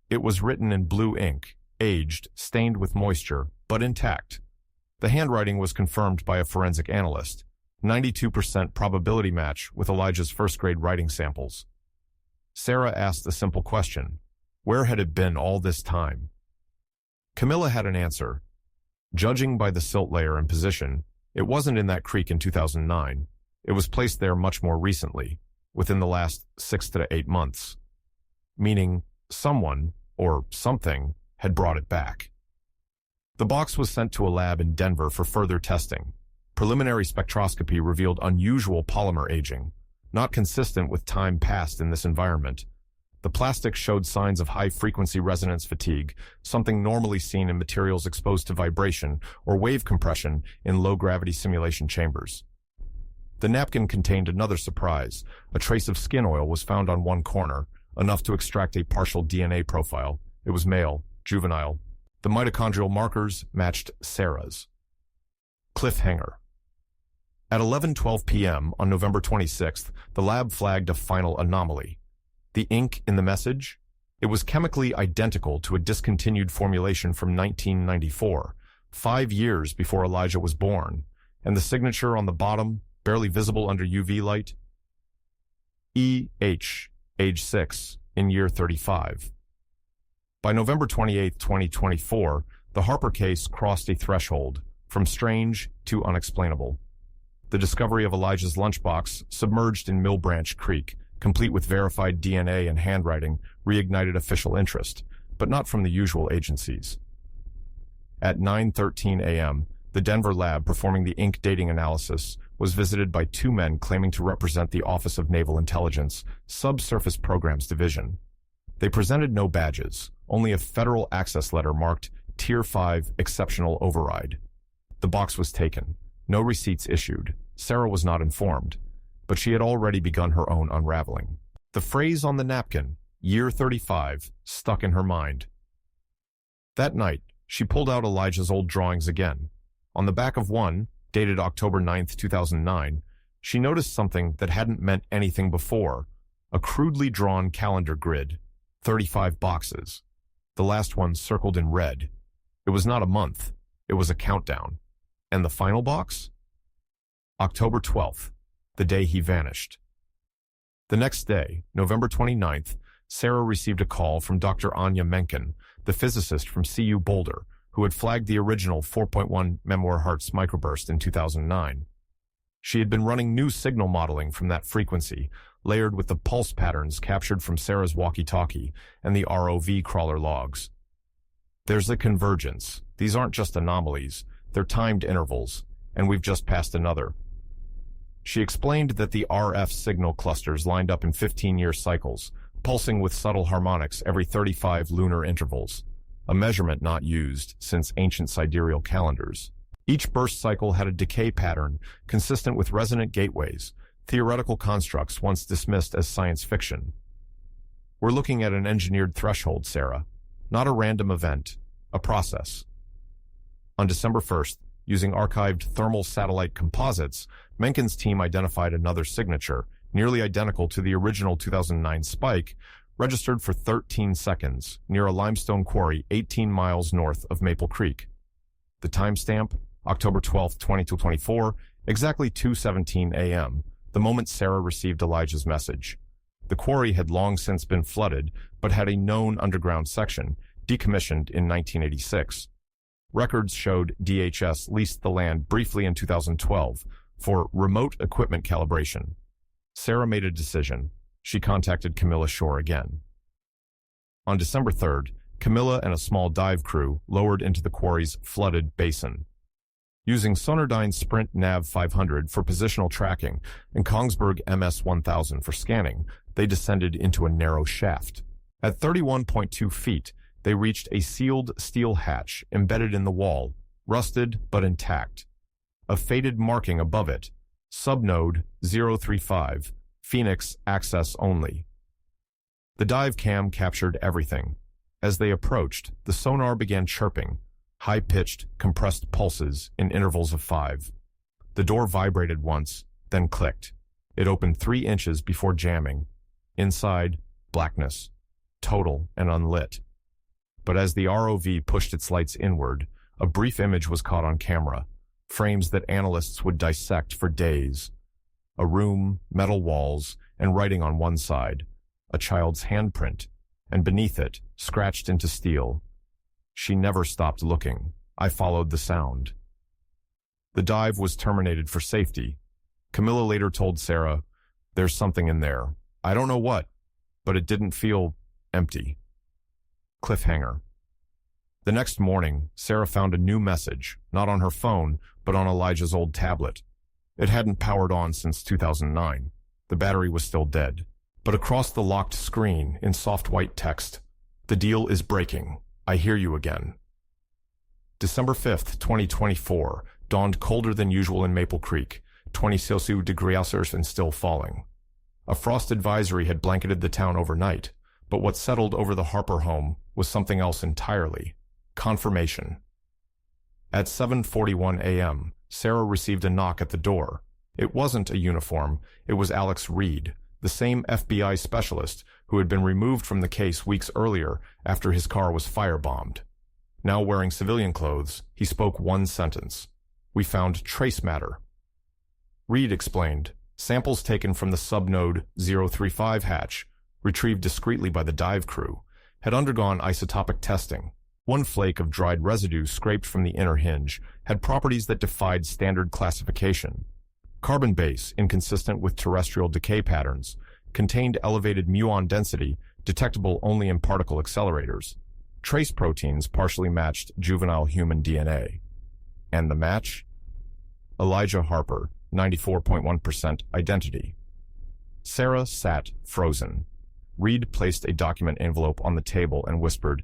It was written in blue ink, aged, stained with moisture, but intact. The handwriting was confirmed by a forensic analyst. 92% probability match with Elijah's first-grade writing samples. Sarah asked a simple question. Where had it been all this time? Camilla had an answer. Judging by the silt layer and position, it wasn't in that creek in 2009. It was placed there much more recently, within the last 6 to 8 months. Meaning, someone, or something, had brought it back. The box was sent to a lab in Denver for further testing. Preliminary spectroscopy revealed unusual polymer aging, not consistent with time passed in this environment. The plastic showed signs of high-frequency resonance fatigue, something normally seen in materials exposed to vibration or wave compression in low-gravity simulation chambers. The napkin contained another surprise. A trace of skin oil was found on one corner, enough to extract a partial DNA profile. It was male, juvenile. The mitochondrial markers matched Sarah's. Cliffhanger. At 11:12 p.m. on November 26th, the lab flagged a final anomaly. The ink in the message? It was chemically identical to a discontinued formulation from 1994, 5 years before Elijah was born, and the signature on the bottom, barely visible under UV light? E.H., age 6, in year 35. By November 28, 2024, the Harper case crossed a threshold, from strange to unexplainable. The discovery of Elijah's lunchbox, submerged in Mill Branch Creek, complete with verified DNA and handwriting, reignited official interest, but not from the usual agencies. At 9:13 a.m., the Denver lab performing the ink dating analysis was visited by 2 men claiming to represent the Office of Naval Intelligence, Subsurface Programs Division. They presented no badges, only a federal access letter marked Tier 5 Exceptional Override. The box was taken. No receipts issued. Sarah was not informed, but she had already begun her own unraveling. The phrase on the napkin, Year 35, stuck in her mind. That night, she pulled out Elijah's old drawings again. On the back of one, dated October 9th, 2009, she noticed something that hadn't meant anything before. A crudely drawn calendar grid. 35 boxes. The last one circled in red. It was not a month. It was a countdown. And the final box? October 12th, the day he vanished. The next day, November 29th, Sarah received a call from Dr. Anya Menken, the physicist from CU Boulder, who had flagged the original 4.1 Memoir-Hertz microburst in 2009. She had been running new signal modeling from that frequency, layered with the pulse patterns captured from Sarah's walkie-talkie and the ROV crawler logs. There's a convergence. These aren't just anomalies, they're timed intervals, and we've just passed another. She explained that the RF signal clusters lined up in 15-year cycles, pulsing with subtle harmonics every 35 lunar intervals, a measurement not used since ancient sidereal calendars. Each burst cycle had a decay pattern consistent with resonant gateways, theoretical constructs once dismissed as science fiction. We're looking at an engineered threshold, Sarah, not a random event, a process. On December 1st, using archived thermal satellite composites, Menken's team identified another signature, nearly identical to the original 2009 spike, registered for 13 seconds near a limestone quarry 18 miles north of Maple Creek. The timestamp, October 12, 2024, exactly 2:17 a.m., the moment Sarah received Elijah's message. The quarry had long since been flooded, but had a known underground section, decommissioned in 1986. Records showed DHS leased the land briefly in 2012 for remote equipment calibration. Sarah made a decision. She contacted Camilla Shore again. On December 3rd, Camilla and a small dive crew lowered into the quarry's flooded basin. Using Sonardyne Sprint Nav 500 for positional tracking and Kongsberg MS-1000 for scanning, they descended into a narrow shaft. At 31.2 feet, they reached a sealed steel hatch embedded in the wall, rusted but intact. A faded marking above it, Subnode 035, Phoenix access only. The dive cam captured everything. As they approached, the sonar began chirping, high-pitched, compressed pulses in intervals of 5. The door vibrated once, then clicked. It opened 3 inches before jamming. Inside, blackness, total and unlit. But as the ROV pushed its lights inward, a brief image was caught on camera, frames that analysts would dissect for days. A room, metal walls, and writing on one side, a child's handprint, and beneath it, scratched into steel. She never stopped looking. I followed the sound. The dive was terminated for safety. Camilla later told Sarah, "There's something in there. I don't know what, but it didn't feel empty." Cliffhanger. The next morning, Sarah found a new message, not on her phone, but on Elijah's old tablet. It hadn't powered on since 2009. The battery was still dead. But across the locked screen, in soft white text, "The deal is breaking. I hear you again." December 5th, 2024, dawned colder than usual in Maple Creek, 20 Celsius degrees and still falling. A frost advisory had blanketed the town overnight, but what settled over the Harper home was something else entirely. Confirmation. At 7:41 a.m., Sarah received a knock at the door. It wasn't a uniform, it was Alex Reed, the same FBI specialist who had been removed from the case weeks earlier after his car was firebombed. Now wearing civilian clothes, he spoke one sentence. "We found trace matter." Reed explained, samples taken from the subnode 035 hatch, retrieved discreetly by the dive crew, had undergone isotopic testing. One flake of dried residue scraped from the inner hinge had properties that defied standard classification. Carbon base, inconsistent with terrestrial decay patterns, contained elevated muon density, detectable only in particle accelerators. Trace proteins partially matched juvenile human DNA. And the match? Elijah Harper, 94.1% identity. Sarah sat frozen. Reed placed a document envelope on the table and whispered,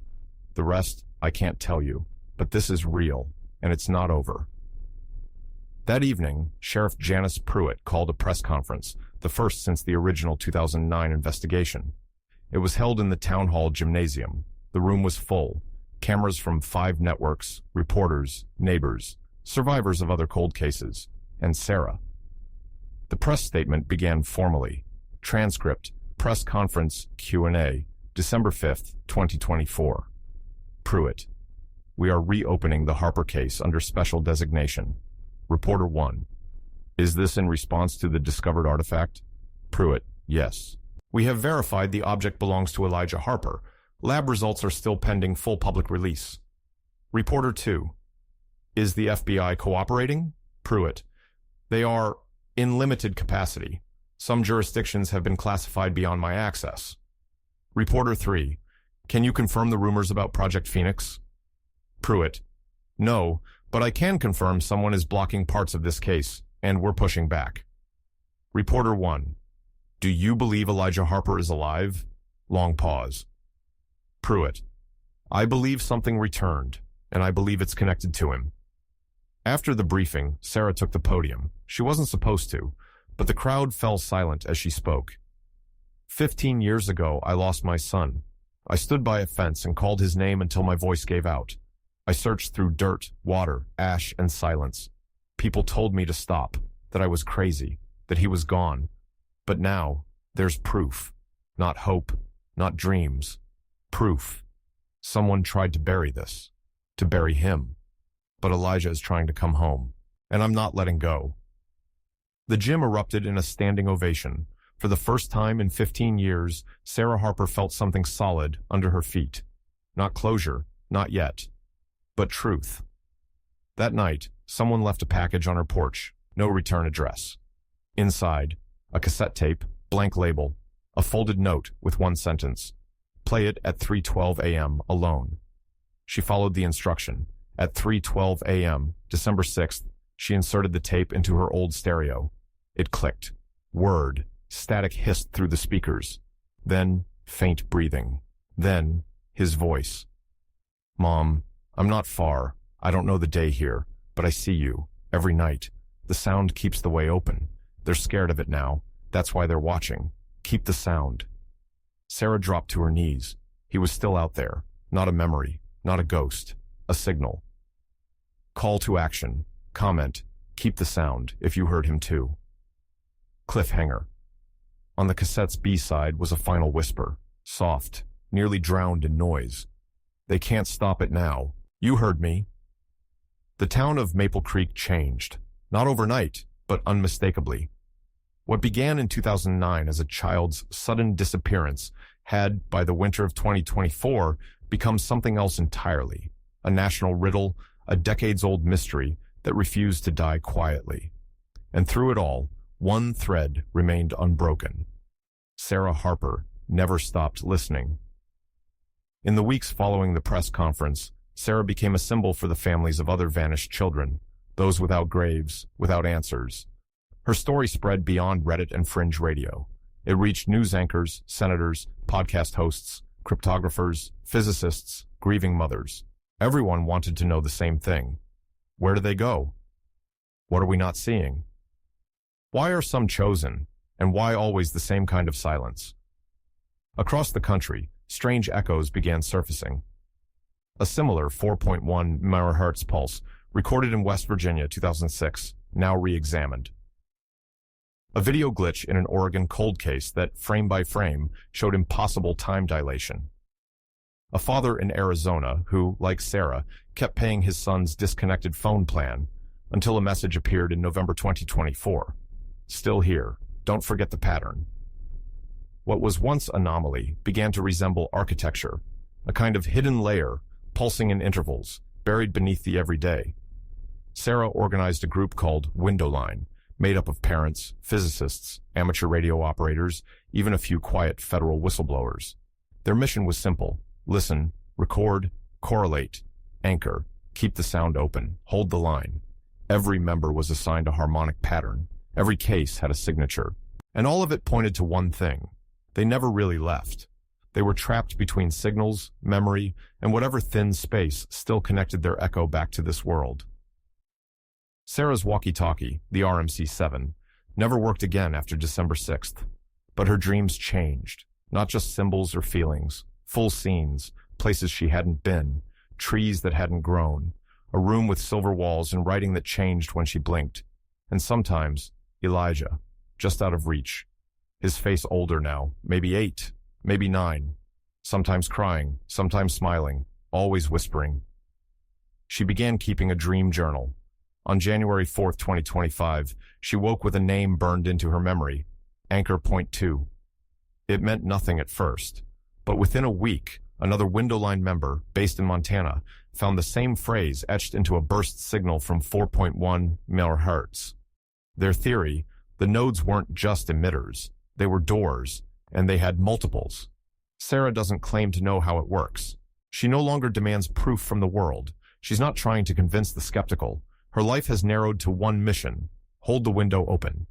"The rest, I can't tell you, but this is real, and it's not over." That evening, Sheriff Janice Pruitt called a press conference, the first since the original 2009 investigation. It was held in the town hall gymnasium. The room was full. Cameras from 5 networks, reporters, neighbors, survivors of other cold cases, and Sarah. The press statement began formally. Transcript, press conference, Q&A, December 5th, 2024. Pruitt. We are reopening the Harper case under special designation. Reporter 1. Is this in response to the discovered artifact? Pruitt. Yes. We have verified the object belongs to Elijah Harper. Lab results are still pending full public release. Reporter 2. Is the FBI cooperating? Pruitt. They are in limited capacity. Some jurisdictions have been classified beyond my access. Reporter 3. Can you confirm the rumors about Project Phoenix? Pruitt. No, but I can confirm someone is blocking parts of this case, and we're pushing back. Reporter 1. Do you believe Elijah Harper is alive? Long pause. Pruitt. I believe something returned, and I believe it's connected to him. After the briefing, Sarah took the podium. She wasn't supposed to, but the crowd fell silent as she spoke. 15 years ago, I lost my son. I stood by a fence and called his name until my voice gave out. I searched through dirt, water, ash, and silence. People told me to stop, that I was crazy, that he was gone. But now, there's proof. Not hope, not dreams. Proof. Someone tried to bury this. To bury him. But Elijah is trying to come home. And I'm not letting go. The gym erupted in a standing ovation. For the first time in 15 years, Sarah Harper felt something solid under her feet. Not closure, not yet. But truth. That night, someone left a package on her porch. No return address. Inside, a cassette tape, blank label, a folded note with one sentence. Play it at 3:12 a.m. alone. She followed the instruction. At 3:12 a.m., December 6th, she inserted the tape into her old stereo. It clicked. Word. Static hissed through the speakers. Then, faint breathing. Then, his voice. Mom, I'm not far. I don't know the day here, but I see you. Every night. The sound keeps the way open. They're scared of it now. That's why they're watching. Keep the sound. Sarah dropped to her knees. He was still out there. Not a memory. Not a ghost. A signal. Call to action. Comment. Keep the sound, if you heard him too. Cliffhanger. On the cassette's B-side was a final whisper. Soft. Nearly drowned in noise. They can't stop it now. You heard me. The town of Maple Creek changed. Not overnight, but unmistakably. What began in 2009 as a child's sudden disappearance had, by the winter of 2024, become something else entirely. A national riddle, a decades-old mystery that refused to die quietly. And through it all, one thread remained unbroken. Sarah Harper never stopped listening. In the weeks following the press conference, Sarah became a symbol for the families of other vanished children, those without graves, without answers. Her story spread beyond Reddit and fringe radio. It reached news anchors, senators, podcast hosts, cryptographers, physicists, grieving mothers. Everyone wanted to know the same thing. Where do they go? What are we not seeing? Why are some chosen, and why always the same kind of silence? Across the country, strange echoes began surfacing. A similar 4.1 MHz pulse, recorded in West Virginia 2006, now re-examined. A video glitch in an Oregon cold case that, frame by frame, showed impossible time dilation. A father in Arizona who, like Sarah, kept paying his son's disconnected phone plan until a message appeared in November 2024. Still here. Don't forget the pattern. What was once anomaly began to resemble architecture, a kind of hidden layer, pulsing in intervals, buried beneath the everyday. Sarah organized a group called Windowline, made up of parents, physicists, amateur radio operators, even a few quiet federal whistleblowers. Their mission was simple: listen, record, correlate, anchor, keep the sound open, hold the line. Every member was assigned a harmonic pattern. Every case had a signature. And all of it pointed to one thing. They never really left. They were trapped between signals, memory, and whatever thin space still connected their echo back to this world. Sarah's walkie-talkie, the RMC-7, never worked again after December 6th. But her dreams changed. Not just symbols or feelings, full scenes, places she hadn't been, trees that hadn't grown, a room with silver walls and writing that changed when she blinked. And sometimes, Elijah, just out of reach. His face older now, maybe 8, maybe 9. Sometimes crying, sometimes smiling, always whispering. She began keeping a dream journal. On January 4th, 2025, she woke with a name burned into her memory, Anchor Point 2. It meant nothing at first, but within a week, another Windowline member, based in Montana, found the same phrase etched into a burst signal from 4.1 MHz. Their theory, the nodes weren't just emitters, they were doors, and they had multiples. Sarah doesn't claim to know how it works. She no longer demands proof from the world. She's not trying to convince the skeptical. Her life has narrowed to one mission: hold the window open.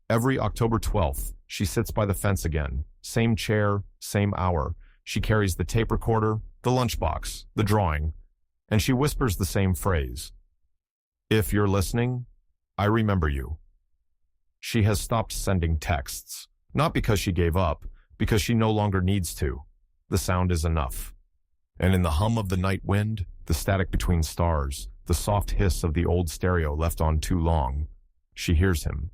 Every October 12th, she sits by the fence again. Same chair, same hour. She carries the tape recorder, the lunchbox, the drawing, and she whispers the same phrase. If you're listening, I remember you. She has stopped sending texts, not because she gave up, because she no longer needs to. The sound is enough. And in the hum of the night wind, the static between stars, the soft hiss of the old stereo left on too long, she hears him.